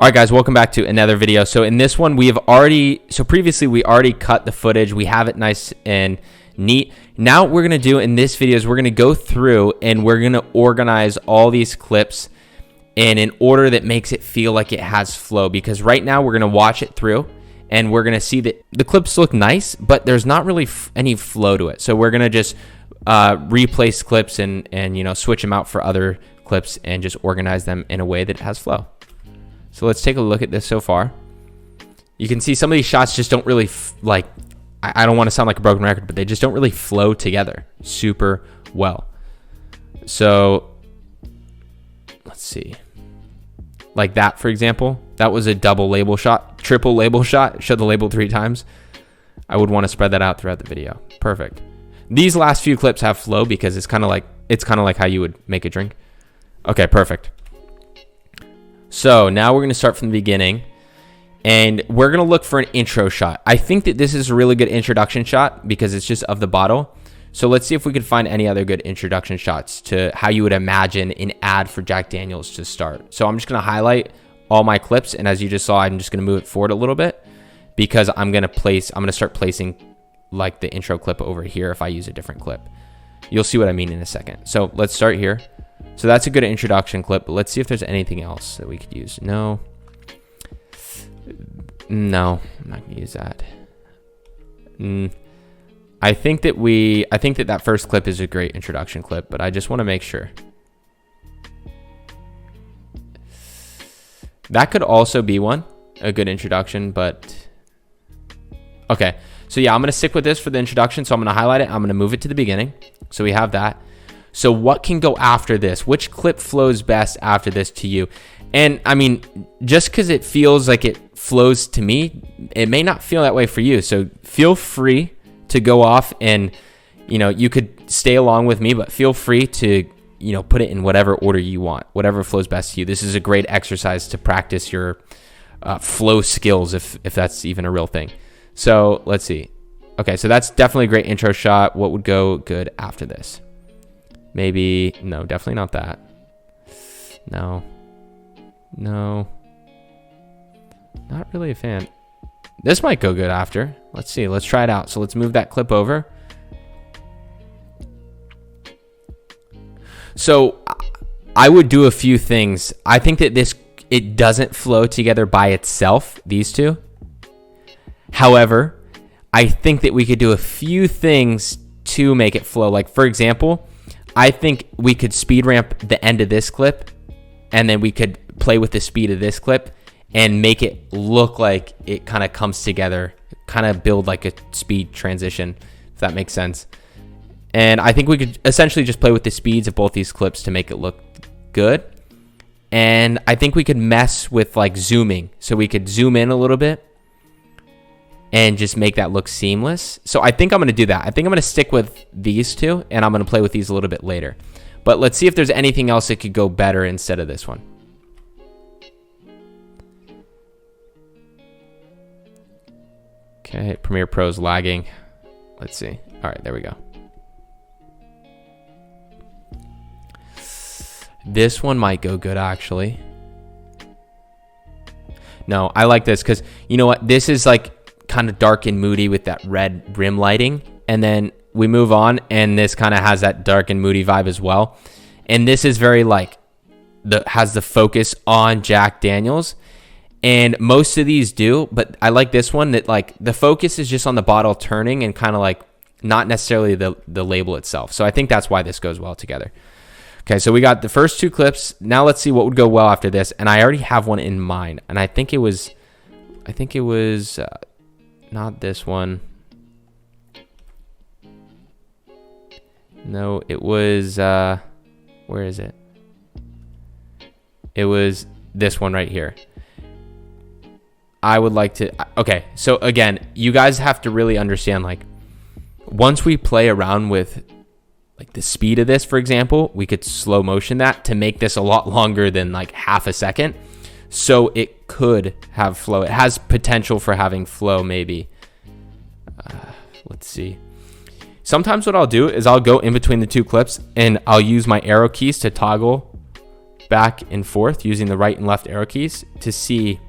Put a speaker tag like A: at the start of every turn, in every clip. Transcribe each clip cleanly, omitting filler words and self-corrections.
A: All right, guys, welcome back to another video. So in this one, previously we already cut the footage. We have it nice and neat. Now what we're going to do in this video is we're going to go through and we're going to organize all these clips in an order that makes it feel like it has flow, because right now we're going to watch it through and we're going to see that the clips look nice, but there's not really any flow to it. So we're going to just replace clips and switch them out for other clips and just organize them in a way that has flow. So let's take a look at this so far. You can see some of these shots just don't really I don't want to sound like a broken record, but they just don't really flow together super well. So let's see. Like that, for example, that was a double label shot, triple label shot. Show the label 3 times. I would want to spread that out throughout the video. Perfect. These last few clips have flow because it's kind of like how you would make a drink. Okay, perfect. So now we're going to start from the beginning and we're going to look for an intro shot. I think that this is a really good introduction shot because it's just of the bottle. So let's see if we could find any other good introduction shots to how you would imagine an ad for Jack Daniels to start. So I'm just going to highlight all my clips, and as you just saw, I'm just going to move it forward a little bit because I'm going to start placing like the intro clip over here if I use a different clip. You'll see what I mean in a second. So let's start here. So that's a good introduction clip, but let's see if there's anything else that we could use. No, I'm not gonna use that. I think that first clip is a great introduction clip, but I just want to make sure. That could also be a good introduction, but okay. So yeah, I'm gonna stick with this for the introduction. So I'm gonna highlight it. I'm gonna move it to the beginning. So we have that. So what can go after this? Which clip flows best after this to you? And I mean, just because it feels like it flows to me, it may not feel that way for you. So feel free to go off and, you could stay along with me, but feel free to, put it in whatever order you want, whatever flows best to you. This is a great exercise to practice your flow skills, if that's even a real thing. So let's see. Okay, so that's definitely a great intro shot. What would go good after this? Maybe, no, definitely not that. No, not really a fan. This might go good after. Let's see, let's try it out. So let's move that clip over. So I would do a few things. I think that it doesn't flow together by itself, these two. However, I think that we could do a few things to make it flow. Like, for example, I think we could speed ramp the end of this clip, and then we could play with the speed of this clip and make it look like it kind of comes together, kind of build like a speed transition, if that makes sense. And I think we could essentially just play with the speeds of both these clips to make it look good. And I think we could mess with like zooming. So we could zoom in a little bit and just make that look seamless. So I think I'm going to do that. I think I'm going to stick with these two, and I'm going to play with these a little bit later. But let's see if there's anything else that could go better instead of this one. Okay, Premiere Pro's lagging. Let's see. All right, there we go. This one might go good, actually. No, I like this because, you know what? This is like kind of dark and moody with that red rim lighting, and then we move on and this kind of has that dark and moody vibe as well. And this is very has the focus on Jack Daniels, and most of these do, but I like this one that like the focus is just on the bottle turning and kind of like not necessarily the label itself. So I think that's why this goes well together. Okay, so we got the first 2 clips. Now let's see what would go well after this, and I already have one in mind, and I think it was not this one. No, it was, where is it? It was this one right here. I would like to, okay, so again, you guys have to really understand, like, once we play around with, like, the speed of this, for example, we could slow motion that to make this a lot longer than, like, half a second. So it could have flow. It has potential for having flow, maybe. Let's see. Sometimes what I'll do is I'll go in between the 2 clips and I'll use my arrow keys to toggle back and forth using the right and left arrow keys to see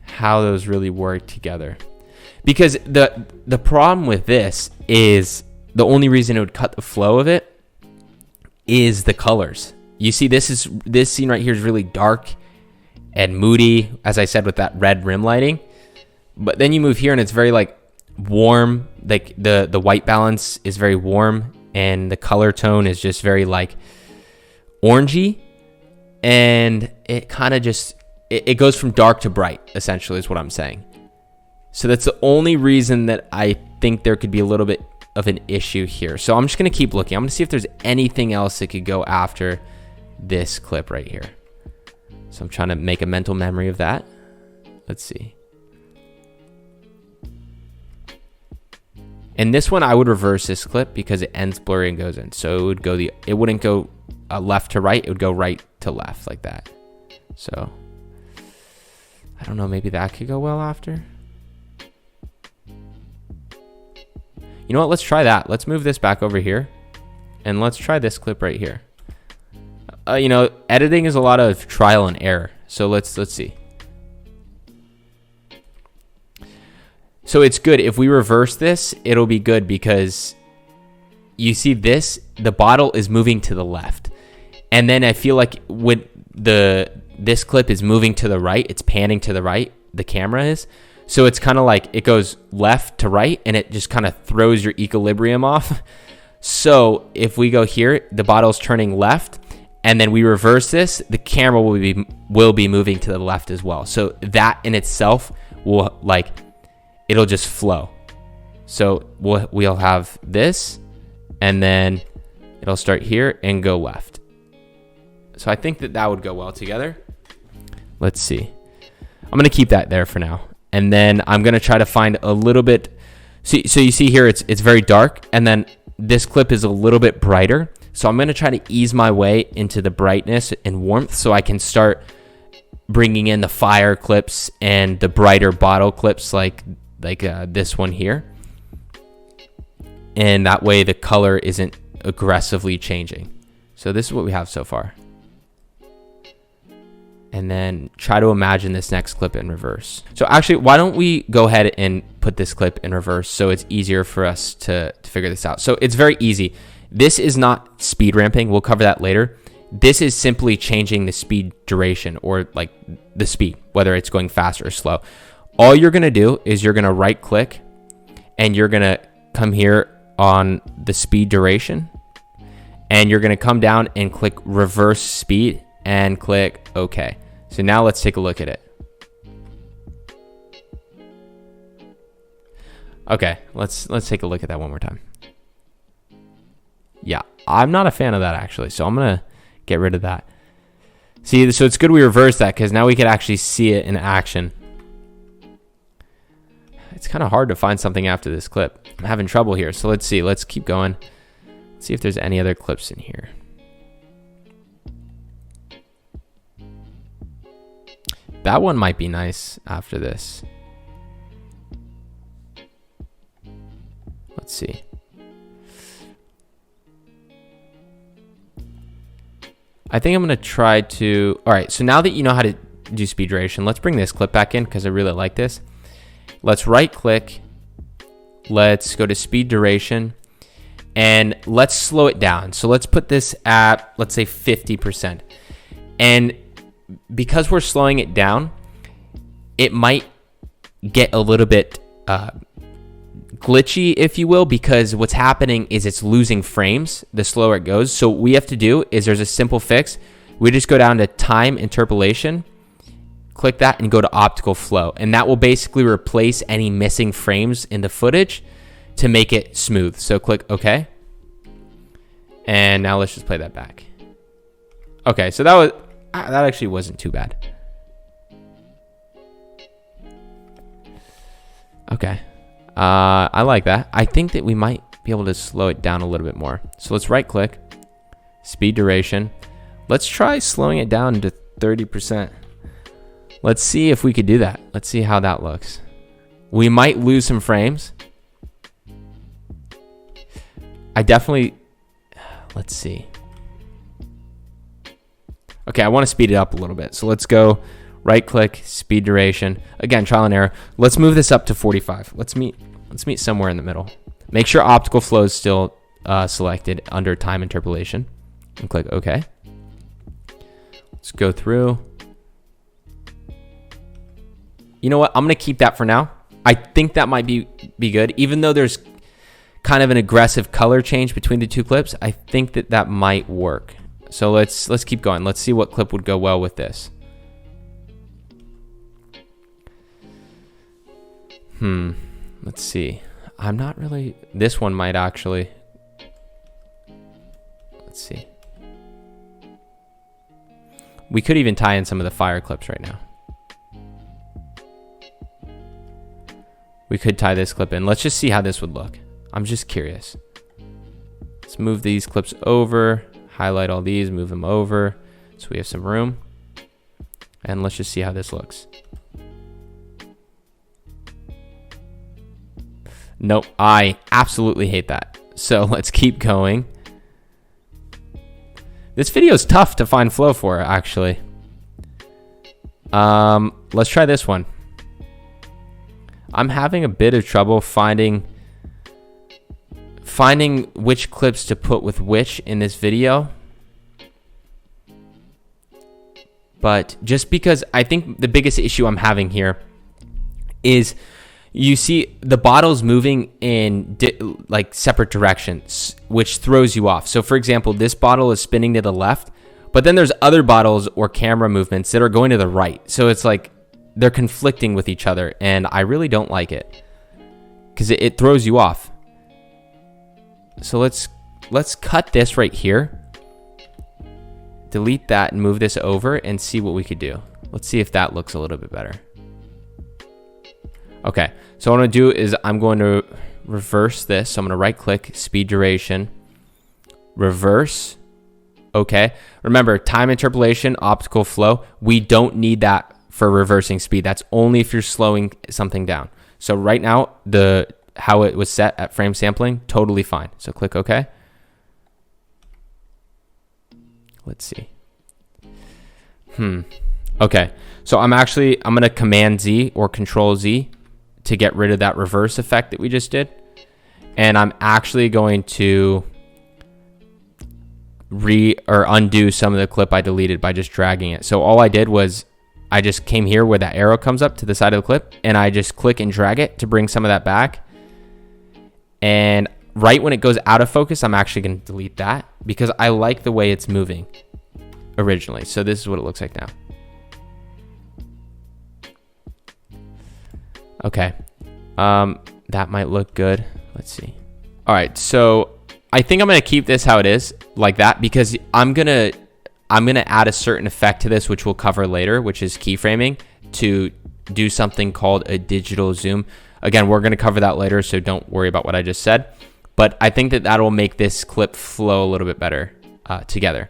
A: how those really work together. Because the problem with this is the only reason it would cut the flow of it is the colors. You see, this scene right here is really dark and moody, as I said, with that red rim lighting. But then you move here and it's very like warm. Like the white balance is very warm and the color tone is just very like orangey, and it kind of just it goes from dark to bright, essentially, is what I'm saying. So that's the only reason that I think there could be a little bit of an issue here. So I'm just going to keep looking. I'm going to see if there's anything else that could go after this clip right here. So I'm trying to make a mental memory of that. Let's see. And this one, I would reverse this clip because it ends blurry and goes in. So it would go it wouldn't go left to right. It would go right to left like that. So I don't know. Maybe that could go well after. You know what? Let's try that. Let's move this back over here, and let's try this clip right here. You know, editing is a lot of trial and error. So let's see. So it's good if we reverse this. It'll be good because you see this. The bottle is moving to the left, and then I feel like when this clip is moving to the right, it's panning to the right. The camera is. So it's kind of like it goes left to right, and it just kind of throws your equilibrium off. So if we go here, the bottle's turning left, and then we reverse this, the camera will be moving to the left as well. So that in itself will it'll just flow. So we'll have this, and then it'll start here and go left. So I think that would go well together. Let's see. I'm gonna keep that there for now. And then I'm going to try to find a little bit. So you see here, it's very dark. And then this clip is a little bit brighter. So I'm going to try to ease my way into the brightness and warmth so I can start bringing in the fire clips and the brighter bottle clips like this one here. And that way the color isn't aggressively changing. So this is what we have so far. And then try to imagine this next clip in reverse. So actually, why don't we go ahead and put this clip in reverse so it's easier for us to figure this out. So it's very easy. This is not speed ramping. We'll cover that later. This is simply changing the speed duration, or like the speed, whether it's going fast or slow. All you're going to do is you're going to right click and you're going to come here on the speed duration, and you're going to come down and click reverse speed and click OK. So now let's take a look at it. Okay, let's take a look at that one more time. Yeah, I'm not a fan of that actually, so I'm gonna get rid of that. See, so it's good we reversed that because now we can actually see it in action. It's kind of hard to find something after this clip. I'm having trouble here, so let's see. Let's keep going. Let's see if there's any other clips in here. That one might be nice after this. Let's see. I think I'm going to try to... All right, so now that you know how to do speed duration, let's bring this clip back in because I really like this. Let's right click. Let's go to speed duration. And let's slow it down. So let's put this at, let's say 50%. And because we're slowing it down, it might get a little bit glitchy, if you will, because what's happening is it's losing frames the slower it goes. So what we have to do is there's a simple fix. We just go down to time interpolation, click that, and go to optical flow. And that will basically replace any missing frames in the footage to make it smooth. So click OK. And now let's just play that back. Okay, so that actually wasn't too bad. Okay. I like that. I think that we might be able to slow it down a little bit more. So let's right click, speed duration. Let's try slowing it down to 30%. Let's see if we could do that. Let's see how that looks. We might lose some frames. I definitely, let's see. Okay, I want to speed it up a little bit. So let's go right click, speed duration. Again, trial and error. Let's move this up to 45. Let's meet somewhere in the middle. Make sure optical flow is still selected under time interpolation and click OK. Let's go through. You know what? I'm going to keep that for now. I think that might be good. Even though there's kind of an aggressive color change between the two clips, I think that might work. So let's keep going. Let's see what clip would go well with this. Let's see. I'm not really... This one might actually... Let's see. We could even tie in some of the fire clips right now. We could tie this clip in. Let's just see how this would look. I'm just curious. Let's move these clips over. Highlight all these, move them over. So we have some room. And let's just see how this looks. Nope, I absolutely hate that. So let's keep going. This video is tough to find flow for, actually. Let's try this one. I'm having a bit of trouble finding which clips to put with which in this video. But just because I think the biggest issue I'm having here is you see the bottles moving in like separate directions, which throws you off. So for example, this bottle is spinning to the left, but then there's other bottles or camera movements that are going to the right. So it's like they're conflicting with each other, and I really don't like it because it throws you off. So let's cut this right here, delete that and move this over and see what we could do. Let's see if that looks a little bit better. Okay, so what I'm gonna do is I'm going to reverse this. So I'm gonna right click, speed duration, reverse. Okay, remember time interpolation, optical flow. We don't need that for reversing speed. That's only if you're slowing something down. So right now, how it was set at frame sampling, totally fine. So click OK. Let's see. Okay, so I'm gonna Command Z or Control Z to get rid of that reverse effect that we just did. And I'm actually going to undo some of the clip I deleted by just dragging it. So all I did was I just came here where that arrow comes up to the side of the clip, and I just click and drag it to bring some of that back. And right when it goes out of focus, I'm actually going to delete that because I like the way it's moving originally. So this is what it looks like now. Okay. That might look good. Let's see. All right. So I think I'm going to keep this how it is like that because I'm going to add a certain effect to this, which we'll cover later, which is keyframing, to do something called a digital zoom. Again, we're going to cover that later, so don't worry about what I just said. But I think that will make this clip flow a little bit better together.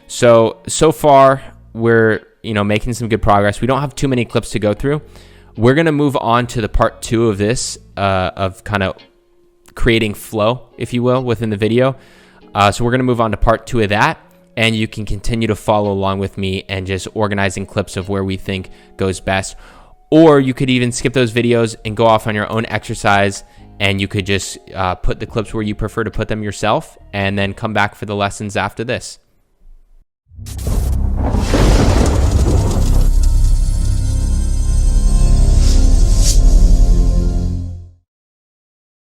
A: So far, we're making some good progress. We don't have too many clips to go through. We're going to move on to the part 2 of this, of kind of creating flow, if you will, within the video. So we're going to move on to part 2 of that. And you can continue to follow along with me and just organizing clips of where we think goes best. Or you could even skip those videos and go off on your own exercise, and you could just put the clips where you prefer to put them yourself and then come back for the lessons after this.